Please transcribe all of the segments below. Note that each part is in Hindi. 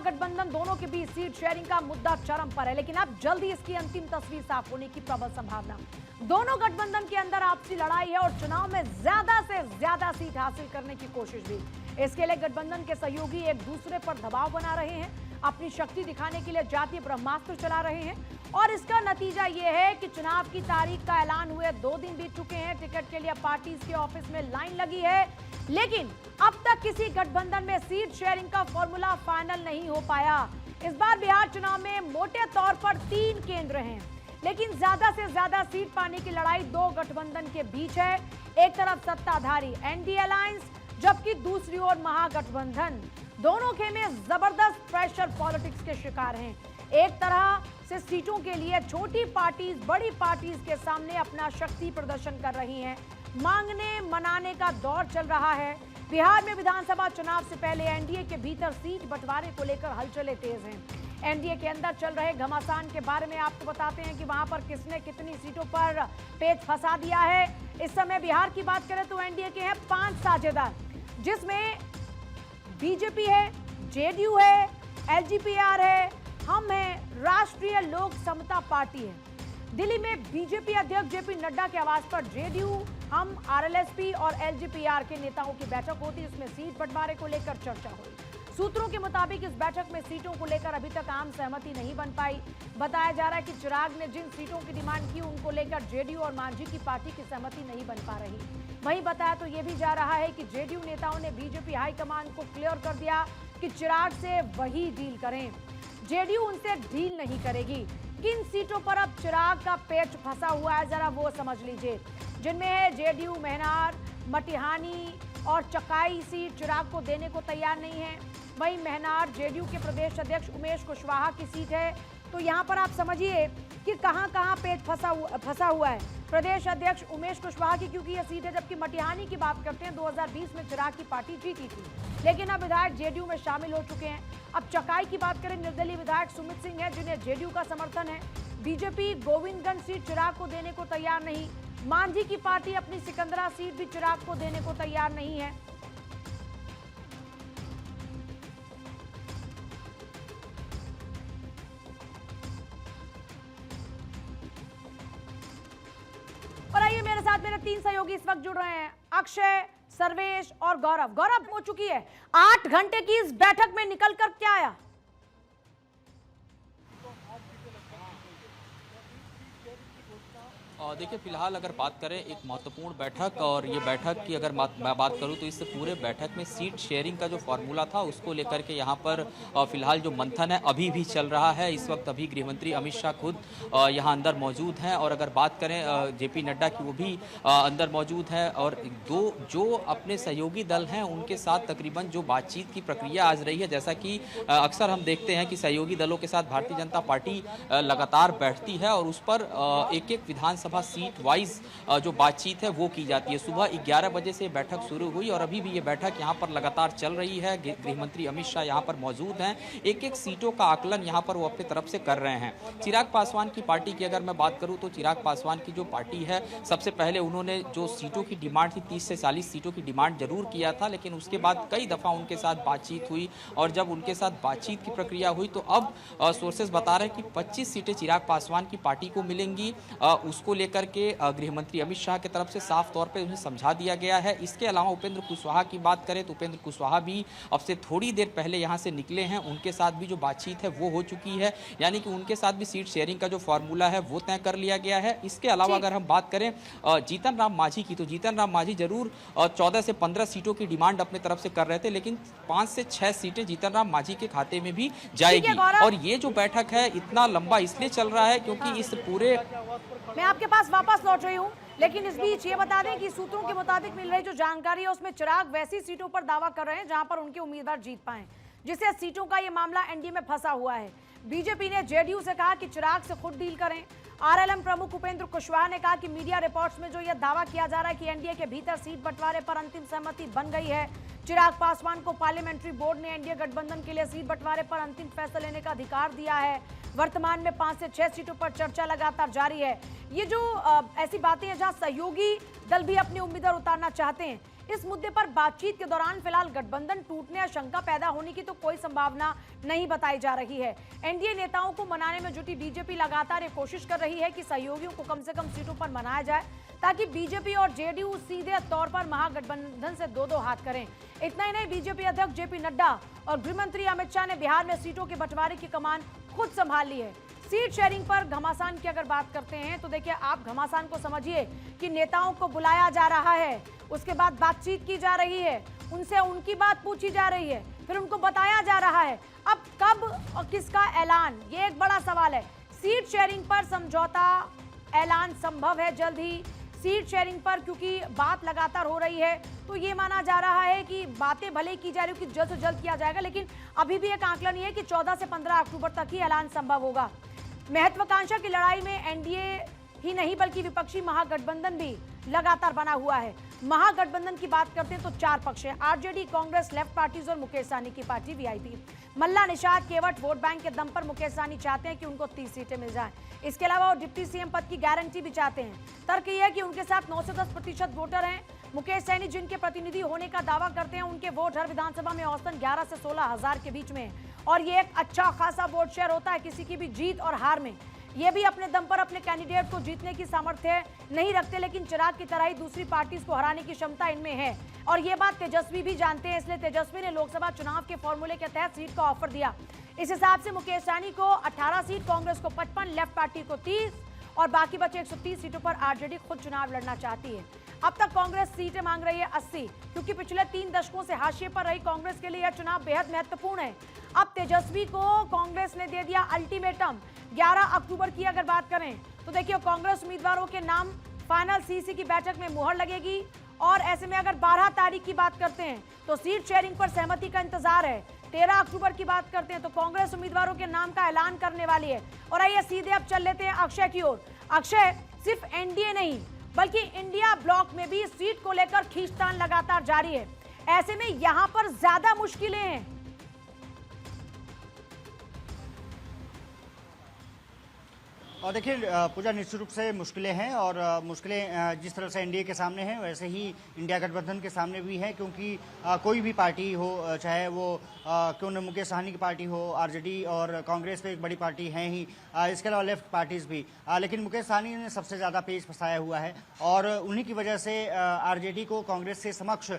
महागठबंधन दोनों के बीच सीट शेयरिंग का मुद्दा चरम पर है, लेकिन अब जल्दी इसकी अंतिम तस्वीर साफ होने की प्रबल संभावना। दोनों गठबंधन के अंदर आपसी लड़ाई है और चुनाव में ज्यादा से ज्यादा सीट हासिल करने की कोशिश भी। इसके लिए गठबंधन के सहयोगी एक दूसरे पर दबाव बना रहे हैं, अपनी शक्ति दिखाने के लिए जातीय ब्रह्मास्त्र चला रहे हैं और इसका नतीजा यह है कि चुनाव की तारीख का ऐलान हुए 2 दिन बीत चुके हैं। टिकट के लिए पार्टीज के ऑफिस में लाइन लगी है, लेकिन अब तक किसी गठबंधन में सीट शेयरिंग का फॉर्मूला फाइनल नहीं हो पाया। इस बार बिहार चुनाव में मोटे तौर पर 3 केंद्र हैं, लेकिन ज्यादा से ज्यादा सीट पाने की लड़ाई 2 गठबंधन के बीच है। एक तरफ सत्ताधारी एनडीए अलायंस, जबकि दूसरी ओर महागठबंधन। दोनों खेमे जबरदस्त प्रेशर पॉलिटिक्स के शिकार हैं। एक तरह से सीटों के लिए छोटी पार्टीज बड़ी पार्टीज के सामने अपना शक्ति प्रदर्शन कर रही हैं। मांगने मनाने का दौर चल रहा है। बिहार में विधानसभा चुनाव से पहले एनडीए के भीतर सीट बंटवारे को लेकर हलचलें तेज हैं। एनडीए के अंदर चल रहे घमासान के बारे में आपको बताते हैं कि वहां पर किसने कितनी सीटों पर पेच फंसा दिया है। इस समय बिहार की बात करें तो एनडीए के हैं 5 साझेदार, जिसमें बीजेपी है, जेडीयू है, एलजेपीआर है, हम हैं, राष्ट्रीय लोक समता पार्टी है। दिल्ली में बीजेपी अध्यक्ष जेपी नड्डा के आवास पर जेडीयू, हम, आरएलएसपी और एलजेपीआर के नेताओं की बैठक होती, जिसमें सीट बंटवारे को लेकर चर्चा हुई। सूत्रों के मुताबिक इस बैठक में सीटों को लेकर अभी तक आम सहमति नहीं बन पाई। बताया जा रहा है कि चिराग ने जिन सीटों की डिमांड की उनको लेकर जेडीयू और मांझी की पार्टी की सहमति नहीं बन पा रही। वहीं बताया तो ये भी जा रहा है कि जेडीयू नेताओं ने बीजेपी हाईकमान को क्लियर कर दिया कि चिराग से वही डील करें, जेडीयू उनसे डील नहीं करेगी। किन सीटों पर अब चिराग का पेच फंसा हुआ है जरा वो समझ लीजिए, जिनमें है जेडीयू महनार, मटिहानी और चकाई सीट चिराग को देने को तैयार नहीं है। वहीं महनार जेडीयू के प्रदेश अध्यक्ष उमेश कुशवाहा की सीट है। तो यहां पर आप समझिए कि कहां-कहां पेच फंसा हुआ है। प्रदेश अध्यक्ष उमेश कुशवाहा की क्योंकि यह सीट है, जबकि मटिहानी की बात करते हैं 2020 में चिराग की पार्टी जीती थी, लेकिन अब विधायक जेडीयू में शामिल हो चुके हैं। अब चकाई की बात करें, निर्दलीय विधायक सुमित सिंह है जिन्हें जेडीयू का समर्थन है। बीजेपी गोविंदगंज सीट चिराग को देने को तैयार नहीं। मांझी की पार्टी अपनी सिकंदरा सीट भी चिराग को देने को तैयार नहीं है। और आइए मेरे साथ मेरे 3 सहयोगी इस वक्त जुड़ रहे हैं, अक्षय, सर्वेश और गौरव। गौरव, हो चुकी है 8 घंटे की इस बैठक में निकल कर क्या आया? देखिए, फिलहाल अगर बात करें एक महत्वपूर्ण बैठक, और ये बैठक की अगर मैं बात करूं तो इस पूरे बैठक में सीट शेयरिंग का जो फार्मूला था उसको लेकर के यहाँ पर फिलहाल जो मंथन है अभी भी चल रहा है। इस वक्त अभी गृहमंत्री अमित शाह खुद यहाँ अंदर मौजूद हैं, और अगर बात करें जेपी नड्डा की, वो भी अंदर मौजूद है, और जो अपने सहयोगी दल हैं उनके साथ तकरीबन जो बातचीत की प्रक्रिया आज रही है, जैसा कि अक्सर हम देखते हैं कि सहयोगी दलों के साथ भारतीय जनता पार्टी लगातार बैठती है और उस पर एक-एक विधानसभा सीट वाइज जो बातचीत है वो की जाती है। सुबह 11 बजे से बैठक शुरू हुई और अभी भी ये बैठक यहाँ पर लगातार चल रही है। गृहमंत्री अमित शाह यहाँ पर मौजूद हैं, एक-एक सीटों का आकलन यहाँ पर वो अपनी तरफ से कर रहे हैं। चिराग पासवान की पार्टी की अगर मैं बात करूँ तो चिराग पासवान की जो पार्टी है, सबसे पहले उन्होंने जो सीटों की डिमांड थी 30 से 40 सीटों की डिमांड जरूर किया था, लेकिन उसके बाद कई दफ़ा उनके साथ बातचीत हुई, और जब उनके साथ बातचीत की प्रक्रिया हुई तो अब सोर्सेज बता रहे हैं कि 25 सीटें चिराग पासवान की पार्टी को मिलेंगी। उसको लेकर के गृहमंत्री अमित शाह की तरफ से साफ तौर पे उन्हें समझा दिया गया है। इसके अलावा उपेंद्र कुशवाहा की बात करें तो उपेंद्र कुशवाहा भी अब से थोड़ी देर पहले यहां से निकले हैं, उनके साथ भी जो बातचीत है वो हो चुकी है, यानी कि उनके साथ भी सीट शेयरिंग का जो फार्मूला है वो तय कर लिया गया है। इसके अलावा अगर हम बात करें जीतन राम मांझी की, तो जीतन राम मांझी जरूर 14 से 15 सीटों की डिमांड अपने तरफ से कर रहे थे, लेकिन 5 से 6 सीटें जीतन राम मांझी के खाते में भी जाएगी। और ये जो बैठक है इतना लंबा इसलिए चल रहा है क्योंकि इस पूरे, मैं आपके पास वापस लौट रही हूँ, लेकिन इस बीच ये बता दें कि सूत्रों के मुताबिक मिल रही जो जानकारी है उसमें चिराग वैसी सीटों पर दावा कर रहे हैं जहां पर उनके उम्मीदवार जीत पाए, जिससे सीटों का ये मामला एनडीए में फंसा हुआ है। बीजेपी ने जेडीयू से कहा कि चिराग से खुद डील करें। आरएलएम प्रमुख उपेंद्र कुशवाहा ने कहा कि मीडिया रिपोर्ट्स में जो यह दावा किया जा रहा है कि एनडीए के भीतर सीट बंटवारे पर अंतिम सहमति बन गई है। चिराग पासवान को पार्लियामेंट्री बोर्ड ने एनडीए गठबंधन के लिए सीट बंटवारे पर अंतिम फैसला लेने का अधिकार दिया है। वर्तमान में 5 से 6 सीटों पर चर्चा लगातार जारी है। ये जो ऐसी बातें हैं जहां सहयोगी दल भी अपने उम्मीदवार उतारना चाहते हैं, इस मुद्दे पर बातचीत के दौरान फिलहाल गठबंधन टूटने या शंका पैदा होने की तो कोई संभावना नहीं बताई जा रही है। एनडीए नेताओं को मनाने में जुटी बीजेपी लगातार ये कोशिश कर रही है कि सहयोगियों को कम से कम सीटों पर मनाया जाए, ताकि बीजेपी और जेडीयू सीधे तौर पर महागठबंधन से दो हाथ करें। इतना ही नहीं, बीजेपी अध्यक्ष जेपी नड्डा और गृहमंत्री अमित शाह ने बिहार में सीटों के बंटवारे की कमान खुद संभाल ली है। सीट शेयरिंग पर घमासान की अगर बात करते हैं तो देखिए, आप घमासान को समझिए कि नेताओं को बुलाया जा रहा है, उसके बाद बातचीत की जा रही है, उनसे उनकी बात पूछी जा रही है, फिर उनको बताया जा रहा है। अब कब और किसका ऐलान, ये एक बड़ा सवाल है। सीट शेयरिंग पर समझौता ऐलान संभव है जल्द ही। सीट शेयरिंग पर क्योंकि बात लगातार हो रही है तो ये माना जा रहा है कि बातें भले की जा रही है कि जल्द से जल्द किया जाएगा, लेकिन अभी भी एक आंकलन ये है कि 14 से 15 अक्टूबर तक ही ऐलान संभव होगा। महत्वाकांक्षा की लड़ाई में एनडीए ही नहीं बल्कि विपक्षी महागठबंधन भी लगातार बना हुआ है। महागठबंधन की बात करते हैं तो 4 पक्ष हैं, आरजेडी, कांग्रेस, लेफ्ट पार्टीज और मुकेश सहनी की पार्टी वीआईपी। मल्ला निषाद केवट वोट बैंक के दम पर मुकेश सहनी चाहते हैं कि उनको 30 सीटें मिल जाएं। इसके अलावा वो डिप्टी सीएम पद की गारंटी भी चाहते हैं। तर्क यह है कि उनके साथ 9 से 10% वोटर हैं। मुकेश सहनी जिनके प्रतिनिधि होने का दावा करते हैं, उनके वोट हर विधानसभा में औसतन 11 से 16 हजार के बीच में है और ये एक अच्छा खासा वोट शेयर होता है किसी की भी जीत और हार में। ये भी अपने दम पर अपने कैंडिडेट को जीतने की सामर्थ्य नहीं रखते, लेकिन चिराग की तरह ही दूसरी पार्टी को हराने की क्षमता इनमें है और ये बात तेजस्वी भी जानते हैं। इसलिए तेजस्वी ने लोकसभा चुनाव के फॉर्मूले के तहत सीट का ऑफर दिया। इस हिसाब से मुकेश सहनी को 18 सीट, कांग्रेस को 55, लेफ्ट पार्टी को 30 और बाकी बचे 130 सीटों पर आरजेडी खुद चुनाव लड़ना चाहती है। अब तक कांग्रेस सीटें मांग रही है 80, क्योंकि पिछले 3 दशकों से हाशिए पर रही कांग्रेस के लिए यह चुनाव बेहद महत्वपूर्ण है। अब तेजस्वी को कांग्रेस ने दे दिया अल्टीमेटम। 11 अक्टूबर की अगर बात करें तो देखिए, कांग्रेस उम्मीदवारों के नाम फाइनल सीसी की बैठक में मुहर लगेगी और ऐसे में अगर 12 तारीख की बात करते हैं तो सीट शेयरिंग पर सहमति का इंतजार है। 13 अक्टूबर की बात करते हैं तो कांग्रेस उम्मीदवारों के नाम का ऐलान करने वाली है। और आइए सीधे अब चल लेते हैं अक्षय की ओर। अक्षय, सिर्फ एनडीए नहीं बल्कि इंडिया ब्लॉक में भी सीट को लेकर खींचतान लगातार जारी है। ऐसे में यहां पर ज्यादा मुश्किलें हैं। और देखिए पूजा, निश्चित रूप से मुश्किलें हैं और मुश्किलें जिस तरह से एनडीए के सामने हैं वैसे ही इंडिया गठबंधन के सामने भी हैं, क्योंकि कोई भी पार्टी हो, चाहे वो क्यों न मुकेश सहनी की पार्टी हो, आरजेडी और कांग्रेस तो एक बड़ी पार्टी है ही, इसके अलावा लेफ्ट पार्टीज भी, लेकिन मुकेश सहनी ने सबसे ज़्यादा पेच फंसाया हुआ है और उन्हीं की वजह से आरजेडी को कांग्रेस से समक्ष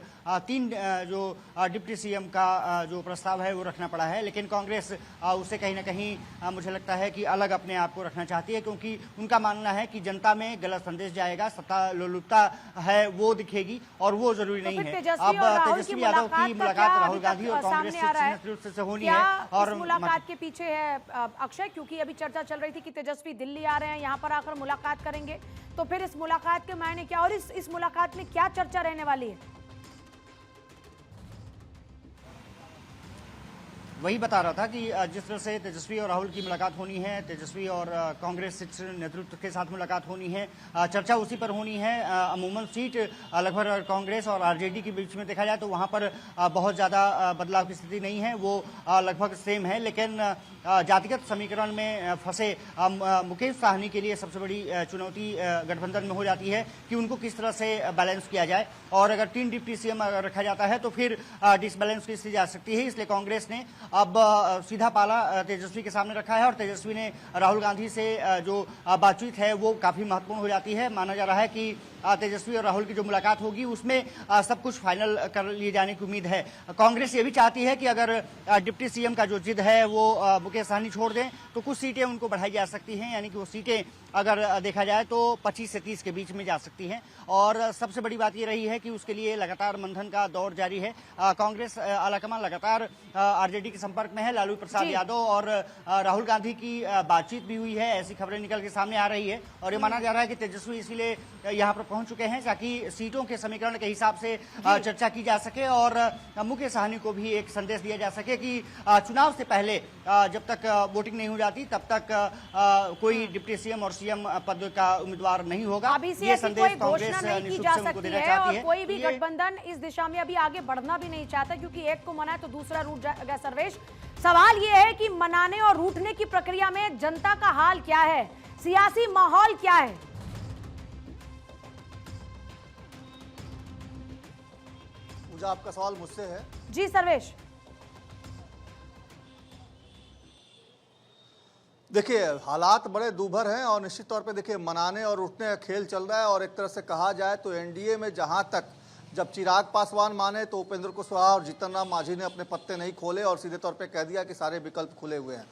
3 जो डिप्टी सीएम का जो प्रस्ताव है वो रखना पड़ा है। लेकिन कांग्रेस उसे कहीं ना कहीं मुझे लगता है कि अलग अपने आप को रखना चाहती है, क्योंकि उनका मानना है कि जनता में गलत संदेश जाएगा, सत्ता लोलुपता है वो दिखेगी और वो जरूरी नहीं है। अब तेजस्वी यादव की मुलाकात राहुल गांधी और कांग्रेस से होनी है और मुलाकात के पीछे है अक्षय, क्योंकि अभी चर्चा चल रही थी कि तेजस्वी दिल्ली आ रहे हैं, यहाँ पर आकर मुलाकात करेंगे, तो फिर इस मुलाकात के मायने क्या और इस मुलाकात में क्या चर्चा रहने वाली है? वही बता रहा था कि जिस तरह से तेजस्वी और राहुल की मुलाकात होनी है, तेजस्वी और कांग्रेस नेतृत्व के साथ मुलाकात होनी है, चर्चा उसी पर होनी है। अमूमन सीट लगभग कांग्रेस और आरजेडी के बीच में देखा जाए तो वहां पर बहुत ज़्यादा बदलाव की स्थिति नहीं है, वो लगभग सेम है। लेकिन जातिगत समीकरण में फंसे मुकेश सहनी के लिए सबसे बड़ी चुनौती गठबंधन में हो जाती है कि उनको किस तरह से बैलेंस किया जाए, और अगर 3 डिप्टी सीएम रखा जाता है तो फिर डिसबैलेंस की स्थिति जा सकती है। इसलिए कांग्रेस ने अब सीधा पाला तेजस्वी के सामने रखा है और तेजस्वी ने राहुल गांधी से जो बातचीत है वो काफी महत्वपूर्ण हो जाती है। माना जा रहा है कि तेजस्वी और राहुल की जो मुलाकात होगी उसमें सब कुछ फाइनल कर लिए जाने की उम्मीद है। कांग्रेस ये भी चाहती है कि अगर डिप्टी सीएम का जो जिद है वो मुकेश सहनी छोड़ दें तो कुछ सीटें उनको बढ़ाई जा सकती हैं, यानी कि वो सीटें अगर देखा जाए तो 25 से 30 के बीच में जा सकती हैं। और सबसे बड़ी बात ये रही है कि उसके लिए लगातार मंथन का दौर जारी है। कांग्रेस आलाकमान लगातार आरजेडी के संपर्क में है। लालू प्रसाद यादव और राहुल गांधी की बातचीत भी हुई है, ऐसी खबरें निकल के सामने आ रही है और ये माना जा रहा है कि तेजस्वी इसीलिए यहाँ पर पहुंच चुके हैं ताकि सीटों के समीकरण के हिसाब से चर्चा की जा सके और मुकेश सहनी को भी एक संदेश दिया जा सके कि चुनाव से पहले जब तक वोटिंग नहीं हो जाती तब तक कोई डिप्टी सीएम और सीएम पद का उम्मीदवार नहीं होगा। अभी से ये संदेश कांग्रेस नहीं की जा सकती है और कोई भी गठबंधन इस दिशा में अभी आगे बढ़ना भी नहीं चाहता, क्योंकि एक को मनाए तो दूसरा रूठ जाएगा। सर्वेश, सवाल ये है कि मनाने और रूठने की प्रक्रिया में जनता का हाल क्या है, सियासी माहौल क्या है? आपका सवाल मुझसे है। जी सर्वेश। देखिए, हालात बड़े दूभर हैं और निश्चित तौर पे देखिए मनाने और उठने का खेल चल रहा है। और एक तरह से कहा जाए तो एनडीए में जहां तक जब चिराग पासवान माने तो उपेंद्र कुशवाहा और जीतन राम मांझी ने अपने पत्ते नहीं खोले और सीधे तौर पे कह दिया कि सारे विकल्प खुले हुए हैं।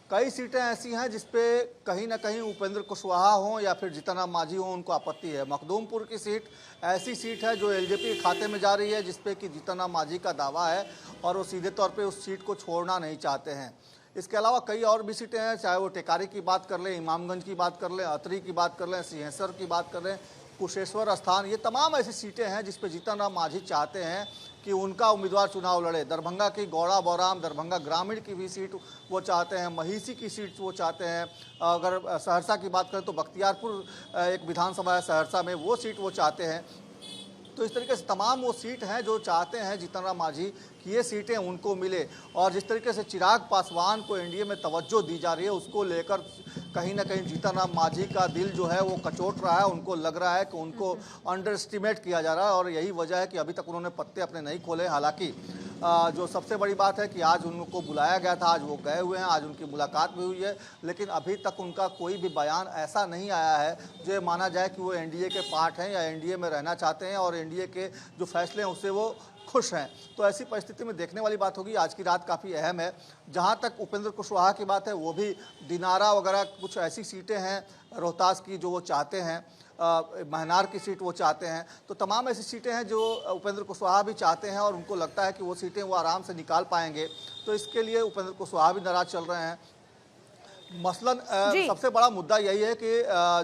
कई सीटें ऐसी हैं जिसपे कहीं ना कहीं उपेंद्र कुशवाहा हों या फिर जीतन राम मांझी हों, उनको आपत्ति है। मखदूमपुर की सीट ऐसी सीट है जो एलजेपी के खाते में जा रही है, जिसपे कि जीतन राम मांझी का दावा है और वो सीधे तौर पे उस सीट को छोड़ना नहीं चाहते हैं। इसके अलावा कई और भी सीटें हैं, चाहे वो टेकारी की बात कर लें, इमामगंज की बात कर लें, अतरी की बात कर लें, सिंहेश्वर की बात कर लें, कुशेश्वर स्थान, ये तमाम ऐसी सीटें हैं जिस पे जीतन राम मांझी चाहते हैं कि उनका उम्मीदवार चुनाव लड़े। दरभंगा की गौड़ा बौराम, दरभंगा ग्रामीण की भी सीट वो चाहते हैं, महिषी की सीट वो चाहते हैं। अगर सहरसा की बात करें तो बख्तियारपुर एक विधानसभा है सहरसा में, वो सीट वो चाहते हैं। तो इस तरीके से तमाम वो सीट हैं जो चाहते हैं जीतन राम मांझी कि ये सीटें उनको मिले। और जिस तरीके से चिराग पासवान को एनडीए में तवज्जो दी जा रही है, उसको लेकर कहीं ना कहीं जीतन राम मांझी का दिल जो है वो कचोट रहा है। उनको लग रहा है कि उनको अंडर एस्टिमेट किया जा रहा है और यही वजह है कि अभी तक उन्होंने पत्ते अपने नहीं खोले। हालांकि जो सबसे बड़ी बात है कि आज उनको बुलाया गया था, आज वो गए हुए हैं, आज उनकी मुलाकात भी हुई है, लेकिन अभी तक उनका कोई भी बयान ऐसा नहीं आया है जो माना जाए कि वो एनडीए के पार्ट हैं या एनडीए में रहना चाहते हैं और एनडीए के जो फैसले हैं उससे वो खुश हैं। तो ऐसी परिस्थिति में देखने वाली बात होगी। आज की रात काफ़ी अहम है। जहां तक उपेंद्र कुशवाहा की बात है, वो भी दिनारा वगैरह कुछ ऐसी सीटें हैं रोहतास की जो वो चाहते हैं, महनार की सीट वो चाहते हैं। तो तमाम ऐसी सीटें हैं जो उपेंद्र कुशवाहा भी चाहते हैं और उनको लगता है कि वो सीटें वो आराम से निकाल पाएंगे। तो इसके लिए उपेंद्र कुशवाहा भी नाराज चल रहे हैं। मसलन सबसे बड़ा मुद्दा यही है कि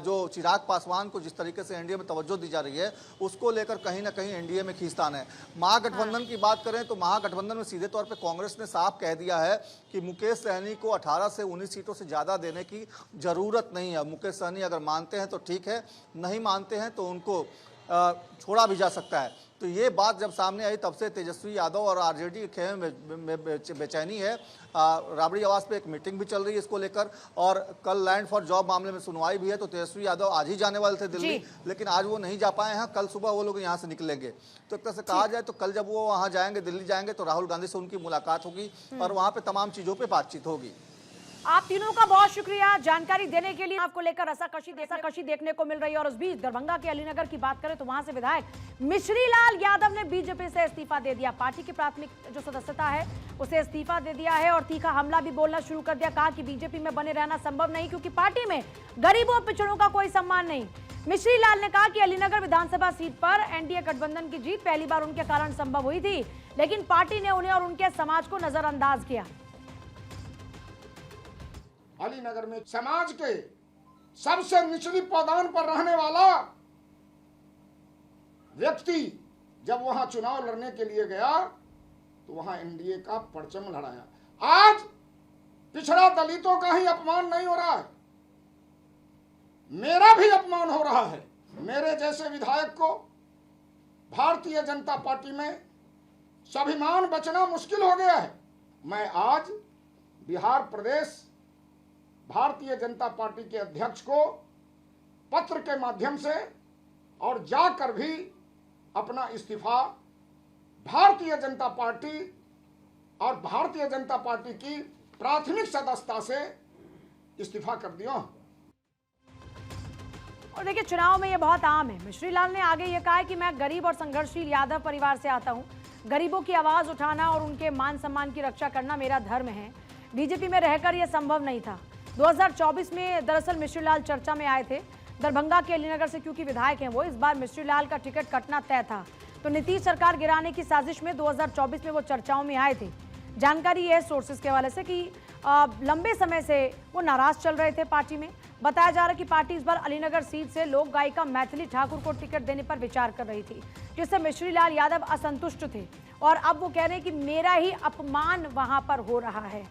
जो चिराग पासवान को जिस तरीके से एनडीए में तवज्जो दी जा रही है, उसको लेकर कहीं ना कहीं एनडीए में खींचतान है। महागठबंधन की बात करें तो महागठबंधन में सीधे तौर पे कांग्रेस ने साफ कह दिया है कि मुकेश सहनी को 18 से 19 सीटों से ज़्यादा देने की ज़रूरत नहीं है। मुकेश सहनी अगर मानते हैं तो ठीक है, नहीं मानते हैं तो उनको छोड़ा भी जा सकता है। तो ये बात जब सामने आई तब से तेजस्वी यादव और आरजेडी के खेमे में बेचैनी है। राबड़ी आवास पे एक मीटिंग भी चल रही है इसको लेकर और कल लैंड फॉर जॉब मामले में सुनवाई भी है। तो तेजस्वी यादव आज ही जाने वाले थे दिल्ली, लेकिन आज वो नहीं जा पाए हैं। कल सुबह वो लोग यहाँ से निकलेंगे। तो एक तरह से कहा जाए तो कल जब वो वहाँ जाएंगे, दिल्ली जाएंगे, तो राहुल गांधी से उनकी मुलाकात होगी और वहाँ पे तमाम चीज़ों पर बातचीत होगी। आप तीनों का बहुत शुक्रिया जानकारी देने के लिए। आपको लेकर रसाकशी देखने को मिल रही है। और उस बीच दरभंगा के अलीनगर की बात करें तो वहां से विधायक मिश्री लाल यादव ने बीजेपी से इस्तीफा दे दिया। पार्टी की प्राथमिक जो सदस्यता है उसे इस्तीफा दे दिया है और तीखा हमला भी बोलना शुरू कर दिया। कहा कि बीजेपी में बने रहना संभव नहीं क्योंकि पार्टी में गरीबों पिछड़ों का कोई सम्मान नहीं। मिश्री लाल ने कहा कि अलीनगर विधानसभा सीट पर एनडीए गठबंधन की जीत पहली बार उनके कारण संभव हुई थी, लेकिन पार्टी ने उन्हें और उनके समाज को नजरअंदाज किया। अलीनगर में समाज के सबसे निचली पायदान पर रहने वाला व्यक्ति जब वहां चुनाव लड़ने के लिए गया तो वहां एनडीए का परचम लहराया। आज पिछड़ा दलितों का ही अपमान नहीं हो रहा है, मेरा भी अपमान हो रहा है। मेरे जैसे विधायक को भारतीय जनता पार्टी में स्वाभिमान बचना मुश्किल हो गया है। मैं आज बिहार प्रदेश भारतीय जनता पार्टी के अध्यक्ष को पत्र के माध्यम से और जाकर भी अपना इस्तीफा भारतीय जनता पार्टी और भारतीय जनता पार्टी की प्राथमिक सदस्यता से इस्तीफा कर दिया। और देखिए चुनाव में ये बहुत आम है। मिश्री लाल ने आगे ये कहा है कि मैं गरीब और संघर्षशील यादव परिवार से आता हूं। गरीबों की आवाज उठाना और उनके मान सम्मान की रक्षा करना मेरा धर्म है। बीजेपी में रहकर यह संभव नहीं था। 2024 में दरअसल मिश्री लाल चर्चा में आए थे। दरभंगा के अलीनगर से क्योंकि विधायक हैं वो, इस बार मिश्री लाल का टिकट कटना तय था। तो नीतीश सरकार गिराने की साजिश में 2024 में वो चर्चाओं में आए थे। जानकारी है सोर्सेज के हवाले से कि लंबे समय से वो नाराज चल रहे थे पार्टी में। बताया जा रहा है कि पार्टी इस बार अलीनगर सीट से लोक गायिका मैथिली ठाकुर को टिकट देने पर विचार कर रही थी, जिससे मिश्री लाल यादव असंतुष्ट थे और अब वो कह रहे हैं कि मेरा ही अपमान वहां पर हो रहा है।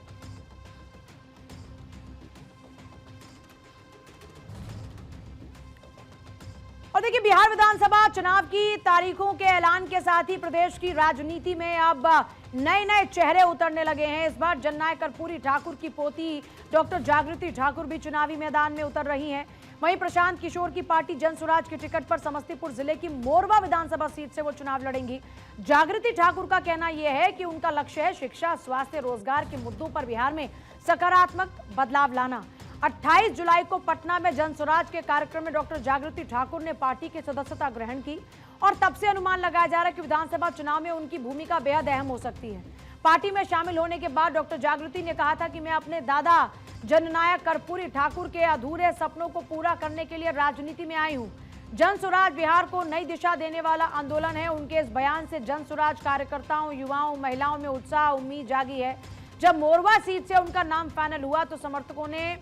और देखिए बिहार विधानसभा चुनाव की तारीखों के ऐलान के साथ ही प्रदेश की राजनीति में अब नए नए चेहरे उतरने लगे हैं। इस बार जननायक कर्पूरी ठाकुर की पोती डॉक्टर जागृति ठाकुर भी चुनावी मैदान में उतर रही हैं। वहीं प्रशांत किशोर की पार्टी जनसुराज के टिकट पर समस्तीपुर जिले की मोरवा विधानसभा सीट से वो चुनाव लड़ेंगी। जागृति ठाकुर का कहना यह है कि उनका लक्ष्य है शिक्षा, स्वास्थ्य, रोजगार के मुद्दों पर बिहार में सकारात्मक बदलाव लाना। 28 जुलाई को पटना में जनसुराज के कार्यक्रम में डॉक्टर जागृति ठाकुर ने पार्टी की सदस्यता ग्रहण की और तब से अनुमान लगाया जा रहा है कि विधानसभा चुनाव में उनकी भूमिका बेहद अहम हो सकती है। पार्टी में शामिल होने के बाद डॉक्टर जागृति ने कहा था कि मैं अपने दादा जननायक कर्पूरी ठाकुर के अधूरे सपनों को पूरा करने के लिए राजनीति में आई हूं। जनसुराज बिहार को नई दिशा देने वाला आंदोलन है। उनके इस बयान से जनसुराज कार्यकर्ताओं, युवाओं, महिलाओं में उत्साह, उम्मीद जागी है। जब मोरवा सीट से उनका नाम फाइनल हुआ तो समर्थकों ने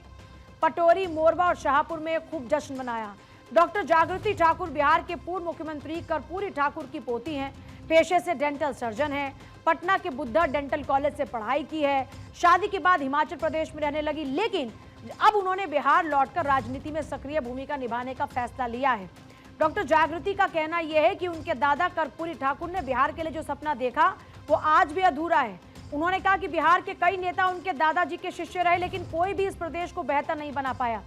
पटोरी, मोरवा और शाहपुर में खूब जश्न मनाया। डॉक्टर जागृति ठाकुर बिहार के पूर्व मुख्यमंत्री कर्पूरी ठाकुर की पोती हैं। पेशे से डेंटल सर्जन हैं। पटना के बुद्धा डेंटल कॉलेज से पढ़ाई की है। शादी के बाद हिमाचल प्रदेश में रहने लगी, लेकिन अब उन्होंने बिहार लौटकर राजनीति में सक्रिय भूमिका निभाने का फैसला लिया है। डॉक्टर जागृति का कहना यह है कि उनके दादा कर्पूरी ठाकुर ने बिहार के लिए जो सपना देखा वो आज भी अधूरा है। उन्होंने कहा कि बिहार के कई नेता उनके दादाजी के शिष्य रहे, लेकिन कोई भी इस प्रदेश को बेहतर नहीं बना पाया।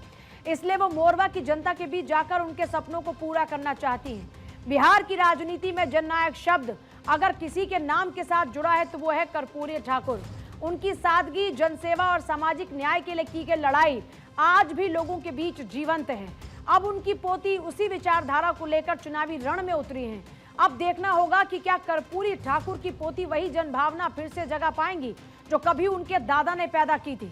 इसलिए वो मोरवा की जनता के बीच जाकर उनके सपनों को पूरा करना चाहती हैं। बिहार की राजनीति में जननायक शब्द अगर किसी के नाम के साथ जुड़ा है तो वो है कर्पूरी ठाकुर। उनकी सादगी, जनसेवा और सामाजिक न्याय के लिए की गई लड़ाई आज भी लोगों के बीच जीवंत है। अब उनकी पोती उसी विचारधारा को लेकर चुनावी रण में उतरी हैं। अब देखना होगा कि क्या कर्पूरी ठाकुर की पोती वही जनभावना फिर से जगा पाएंगी जो कभी उनके दादा ने पैदा की थी।